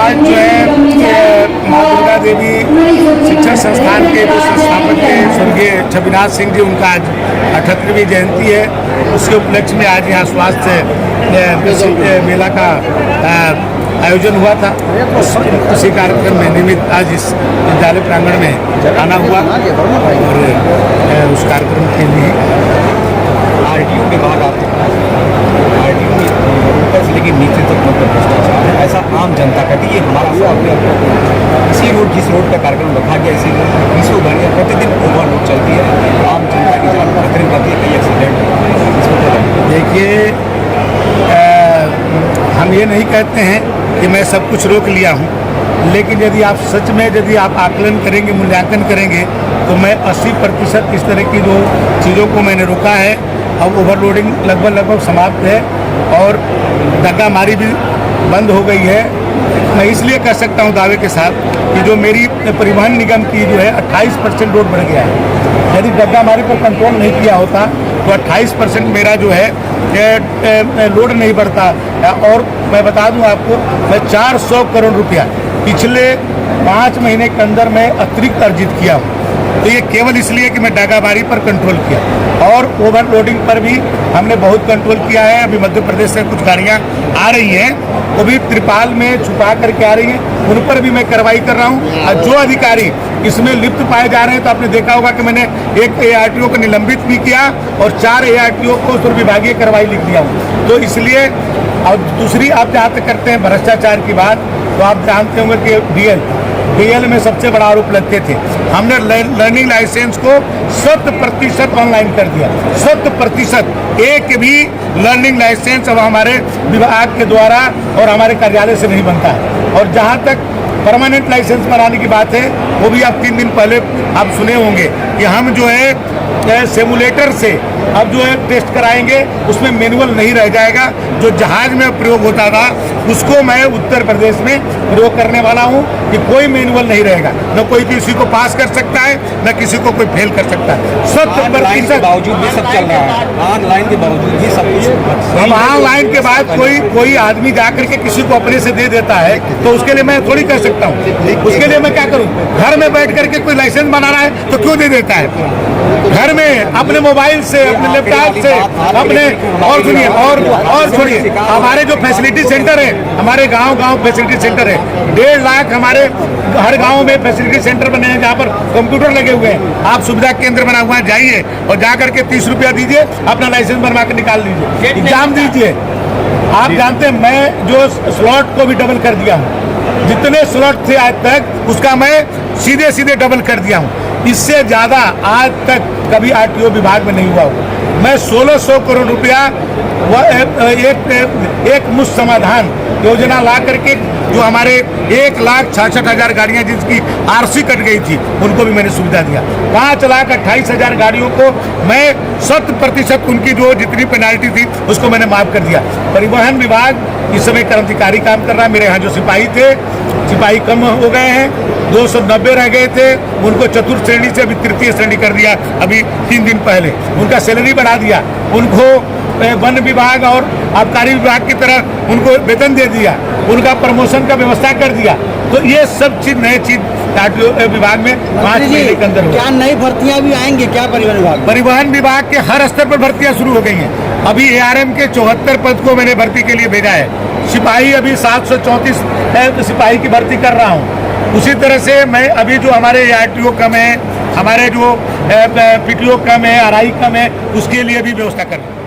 आज जो है माँ दुर्गा देवी शिक्षण संस्थान के जो संस्थापक थे स्वर्गीय छविनाथ सिंह जी, उनका आज 78वीं जयंती है। उसके उपलक्ष्य में आज यहाँ स्वास्थ्य मेला का आयोजन हुआ था। उसी कार्यक्रम में निमित्त आज इस विद्यालय प्रांगण में आना हुआ और उस कार्यक्रम के लिए आरटीओ विभाग आते हैं। आरटीओ में ऊपर से लेकर नीचे तक मतलब भ्रष्टाचार है, ऐसा आम जनता कहती है। हमारा इसी रोड जिस रोड का कार्यक्रम रखा गया, इसी 20 गाड़ियाँ प्रतिदिन ओवरलोड चलती है, आम जनता की जान खतरे में आती है, कई एक्सीडेंट। देखिए, हम ये नहीं कहते हैं कि मैं सब कुछ रोक लिया हूँ, लेकिन यदि आप सच में यदि आप आकलन करेंगे, मूल्यांकन करेंगे, तो मैं 80% इस तरह की जो चीज़ों को मैंने रोका है। अब ओवरलोडिंग लगभग समाप्त है और दगामारी भी बंद हो गई है। मैं इसलिए कह सकता हूं दावे के साथ कि जो मेरी परिवहन निगम की जो है 28% लोड बढ़ गया है। यदि दगामारी पर कंट्रोल नहीं किया होता तो 28% मेरा जो है लोड नहीं बढ़ता। और मैं बता दूं आपको, मैं 400 करोड़ रुपया पिछले 5 महीने के अंदर मैं अतिरिक्त अर्जित किया हूँ। तो ये केवल इसलिए कि मैं दगाबारी पर कंट्रोल किया और ओवरलोडिंग पर भी हमने बहुत कंट्रोल किया है। अभी मध्य प्रदेश से कुछ गाड़ियाँ आ रही हैं, वो भी त्रिपाल में छुपा करके आ रही हैं, उन पर भी मैं कार्रवाई कर रहा हूँ। और जो अधिकारी इसमें लिप्त पाए जा रहे हैं, तो आपने देखा होगा कि मैंने एक ARTO को निलंबित भी किया और 4 ARTO को विभागीय कार्रवाई लिख दिया हूँ। तो इसलिए, और दूसरी आप जहाँ तक करते हैं भ्रष्टाचार की बात, तो आप जानते होंगे कि DL में सबसे बड़ा आरोप लगते थे। हमने लर्निंग लाइसेंस को 100% ऑनलाइन कर दिया। 100%। एक भी लर्निंग लाइसेंस अब हमारे विभाग के द्वारा और हमारे कार्यालय से नहीं बनता है। और जहाँ तक परमानेंट लाइसेंस बनाने की बात है, वो भी आप 3 दिन पहले आप सुने होंगे कि हम जो है सिमुलेटर से अब जो है टेस्ट कराएंगे, उसमें मैनुअल नहीं रह जाएगा। जो जहाज में प्रयोग होता था उसको मैं उत्तर प्रदेश में प्रयोग करने वाला हूं कि कोई मैनुअल नहीं रहेगा। न कोई किसी को पास कर सकता है, न किसी को कोई फेल कर सकता है। 100% के बावजूद भी सब चल रहा है। ऑनलाइन के बावजूद भी सब कुछ। हम ऑनलाइन के बाद कोई आदमी जाकर के किसी को अपने से दे देता है, तो उसके लिए मैं थोड़ी कर सकता हूँ। उसके लिए मैं क्या करूँ? घर में बैठ करके कोई लाइसेंस बना रहा है तो क्यों दे देता है? घर में अपने मोबाइल से, अपने लैपटॉप से, अपने और सुनिए, हमारे जो फैसिलिटी सेंटर है, हमारे गांव फैसिलिटी सेंटर है। 1.5 लाख हमारे हर गांव में फैसिलिटी सेंटर बने हैं, जहां पर कंप्यूटर लगे हुए हैं। आप सुविधा केंद्र बना हुआ है, जाइए और जाकर के 30 रुपया दीजिए, अपना लाइसेंस बनवा के निकाल लीजिए, एग्जाम दीजिए। आप जानते हैं, मैं जो स्लॉट को भी डबल कर दिया हूँ। जितने स्लॉट थे आज तक, उसका मैं सीधे डबल कर दिया हूँ। इससे ज़्यादा आज तक कभी RTO विभाग में नहीं हुआ होगा। मैं 1600 करोड़ रुपया एक मुश्त समाधान योजना ला करके, जो हमारे 1,66,000 गाड़ियाँ जिसकी RC कट गई थी, उनको भी मैंने सुविधा दिया। 5,28,000 गाड़ियों को मैं 100% उनकी जो जितनी पेनाल्टी थी उसको मैंने माफ़ कर दिया। परिवहन विभाग इस समय क्रांतिकारी काम कर रहा है। मेरे यहाँ जो सिपाही थे, सिपाही कम हो गए हैं, 290 रह गए थे, उनको चतुर्थ श्रेणी से अभी तृतीय श्रेणी कर दिया। अभी 3 दिन पहले उनका सैलरी बढ़ा दिया, उनको वन विभाग और आबकारी विभाग की तरह उनको वेतन दे दिया, उनका प्रमोशन का व्यवस्था कर दिया। तो ये सब चीज नए चीज विभाग में 5 महीने के अंदर। क्या नई भर्तियां भी आएंगी क्या परिवहन विभाग के हर स्तर पर भर्तियां शुरू हो गई हैं। अभी ARM के 74 पद को मैंने भर्ती के लिए भेजा है। सिपाही अभी 734 सिपाही की भर्ती कर रहा हूँ। उसी तरह से मैं अभी जो हमारे RTO कम है, हमारे जो PTO कम है, RI कम है, उसके लिए भी व्यवस्था कर रहा हूँ।